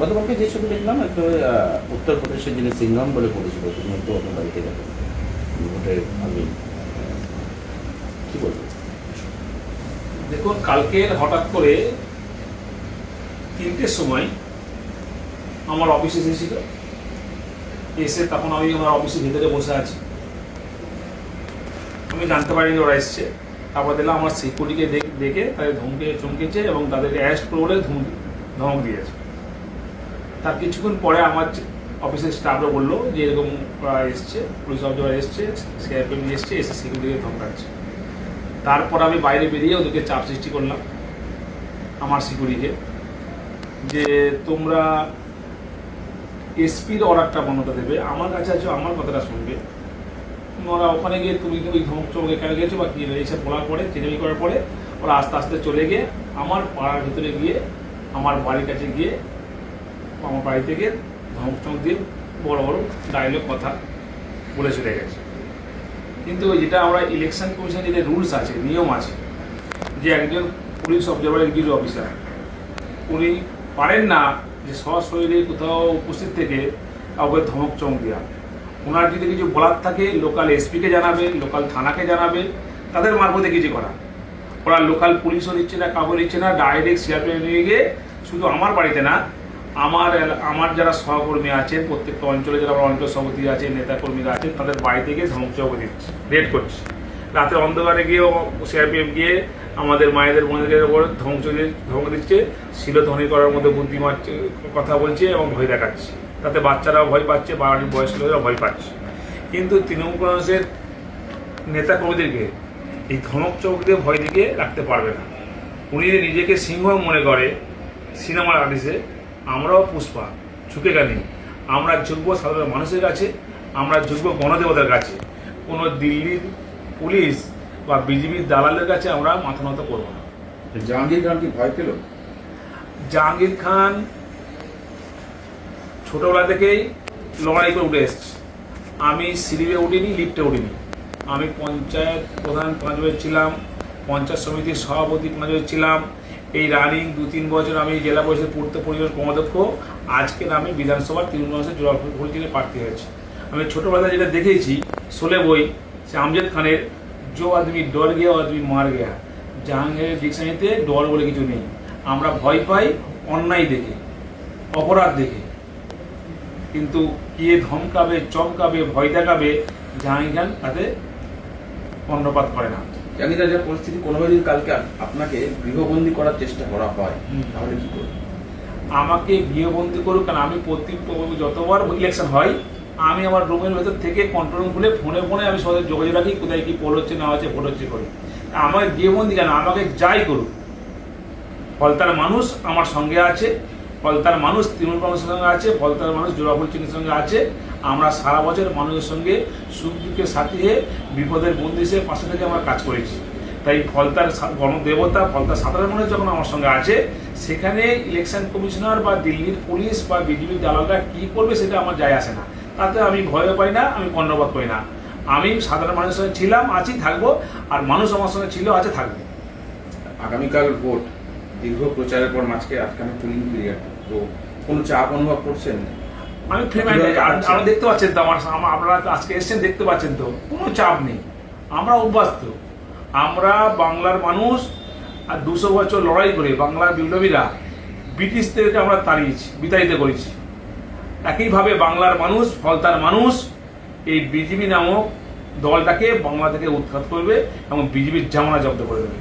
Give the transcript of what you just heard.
গতকালকে যে ছবি দেখলাম একটা উত্তরপ্রদেশের যিনি সিংঘম বলে পরিচিত তিনি একটু আপনার বাড়িতে গেলেন ভোটের আমি কি বলবো। দেখুন, কালকে হঠাৎ করে 3টের সময় আমার অফিসে এসেছিল, এসে তখন আমি আমার অফিসের ভিতরে বসে আছি, আমি জানতে পারিনি ওরা এসছে। তারপর দিলাম আমার সিকিউরিটিকে দেখে তাদের চমকেছে এবং তাদেরকে অ্যারেস্ট করে বলে ধমক দিয়েছে। তার কিছুক্ষণ পরে আমার অফিসের স্টাফরা বললো যে এরকম ওরা এসছে, পুলিশ অফিসার এসছে, সিআরপিএফ এসছে, এসে সিকিউরিটিকে ধমকাচ্ছে। তারপর আমি বাইরে বেরিয়ে ওদেরকে চাপ সৃষ্টি করলাম আমার সিকিউরিটিকে, যে তোমরা এসপির অর্ডারটা বন্ধটা দেবে, আমার কাছে আছো, আমার কথাটা শুনবে। ওরা ওখানে গিয়ে তুমি ওই ধমক চমকে কেন গিয়েছো বা কী এইসব বলার পরে চিনেমি করার পরে ওরা আস্তে আস্তে চলে গিয়ে আমার পাড়ার ভিতরে গিয়ে আমার বাড়ির কাছে গিয়ে আমার বাড়ি থেকে ধমক চমক দিয়ে বড় বড় ডায়লগ কথা বলে চলে গেছে। কিন্তু যেটা আমরা ইলেকশন কমিশনের যেটা রুলস আছে, নিয়ম আছে, যে একজন পুলিশ অবজারভার এক্সিকিউটিভ অফিসার উনি পারেন না যে সশরীরে কোথাও উপস্থিত থেকে কাউকে ধমক চমক দেওয়া। ওনার যদি কিছু বলার থাকে লোকাল এসপিকে জানাবে, লোকাল থানাকে জানাবে, তাদের মারফতে কিছু করা। ওরা লোকাল পুলিশও দিচ্ছে না, কাউকে দিচ্ছে না, ডাইরেক্ট সিআরপিএফ নিয়ে গিয়ে শুধু আমার বাড়িতে না, আমার যারা সহকর্মী আছেন প্রত্যেকটা অঞ্চলে যারা আমার অঞ্চল সভাপতি আছে, নেতাকর্মীরা আছেন, তাদের বাড়িতে গিয়ে ধমক চমক দিচ্ছে, রেড করছে। রাতের অন্ধকারে গিয়েও সিআরপিএফ গিয়ে আমাদের মায়েদের বোনদের উপর ধমক দিচ্ছে, শিলধ্বনি করার মধ্যে বুদ্ধি মারছে, কথা বলছে এবং ভয় দেখাচ্ছে। তাতে বাচ্চারাও ভয় পাচ্ছে, বাড়ির বয়স্ক লোকেরা ভয় পাচ্ছে। কিন্তু তৃণমূল কংগ্রেসের নেতাকর্মীদেরকে এই ধমক চমক দিয়ে ভয় দিকে রাখতে পারবে না। উনি নিজেকে সিংহ মনে করে সিনেমার আর্টিস্টে, আমরাও পুষ্পা, ঝুঁকে গেলি। আমরা ঝুঁকবো সাধারণ মানুষের কাছে, আমরা ঝুঁকবো গণদেবতার কাছে। কোনো দিল্লির পুলিশ বা বিজেপির দালালের কাছে আমরা মাথা নত করবো না। জাহাঙ্গীর খান কি ভয় পেল? জাহাঙ্গীর খান ছোটোবেলা থেকেই লড়াই করে উঠে এসছে। আমি সিঁড়িতে উঠিনি, লিফটে উঠিনি। আমি পঞ্চায়েত প্রধান 5 বছর ছিলাম, পঞ্চায়েত সমিতির সভাপতি 5 বছর ছিলাম। এই রানিং 2-3 বছর আমি জেলা পরিষদ পূর্ত পরিবার কর্মাধ্যক্ষ। আজকের আমি বিধানসভার তৃণমূল কংগ্রেসের জোড়াফুল থেকে প্রার্থী হয়েছি। আমি ছোটোবেলায় যেটা দেখেছি শোলে বই, সে আমজাদ খানের জো আদমি ডর গিয়া ও আদমি মার গিয়া। জাহাঙ্গীরের ডিকশনারিতে ডর বলে কিছু নেই। আমরা ভয় পাই অন্যায় দেখে, অপরাধ দেখে, কিন্তু কে ধমকাবে, চমকাবে, ভয় দেখাবে, জাহাঙ্গীর খান তাতে কর্ণপাত করে না। জাহাঙ্গীর যে পরিস্থিতি কোনোভাবে যদি কালকে আপনাকে গৃহবন্দী করার চেষ্টা করা হয় তাহলে কি করবেন? আমাকে গৃহবন্দী করুক, কারণ আমি যতবার ইলেকশন হয় আমি আমার রুমের ভেতর থেকে কন্ট্রোল রুম খুলে ফোনে আমি সবাই যোগাযোগ রাখি, কোথায় কি পোল হচ্ছে না হচ্ছে, ভোট হচ্ছে করি। আমাকে গৃহবন্দী কেন, আমাকে যাই করুক, ফলতার মানুষ আমার সঙ্গে আছে, ফলতার মানুষ তৃণমূল কংগ্রেসের সঙ্গে আছে, ফলতার মানুষ জোড়াফুল চিহ্নের সঙ্গে আছে। আমরা সারা বছর মানুষের সঙ্গে সুখ দুঃখের সাথী হয়ে বিপদের বন্ধু হিসেবে পাশে থেকে আমরা কাজ করেছি। তাই ফলতার গণদেবতা, ফলতার সাধারণ মানুষ যখন আমার সঙ্গে আছে, সেখানে ইলেকশন কমিশনার বা দিল্লির পুলিশ বা বিজেপির দালালরা কী করবে সেটা আমার যায় আসে না। তাতে আমি ভয়ও পাই না, আমি কর্ণপাত করি না। আমি সাধারণ মানুষের সঙ্গে ছিলাম, আছি, থাকবো, আর মানুষ আমার সঙ্গে ছিল, আছে, থাকবে। আগামীকাল ভোট, দীর্ঘ প্রচারের পর মাঝকে আটকানো পুলিং পিরিয়ড, তো কোনো চাপ অনুভব করছেন? আমি আপনারা দেখতে পাচ্ছেন তো, আপনারা আজকে এসছেন, দেখতে পাচ্ছেন তো, কোনো চাপ নেই। আমরা অভ্যস্ত, আমরা বাংলার মানুষ, আর 200 বছর লড়াই করে বাংলার বিপ্লবীরা ব্রিটিশদেরকে আমরা তাড়িয়েছি, বিতাড়িত করেছি। একইভাবে বাংলার মানুষ, ফলতার মানুষ এই বিজেপি নামক দলটাকে বাংলা থেকে উৎখাত করবে এবং বিজেপির জামানা জব্দ করে দেবে।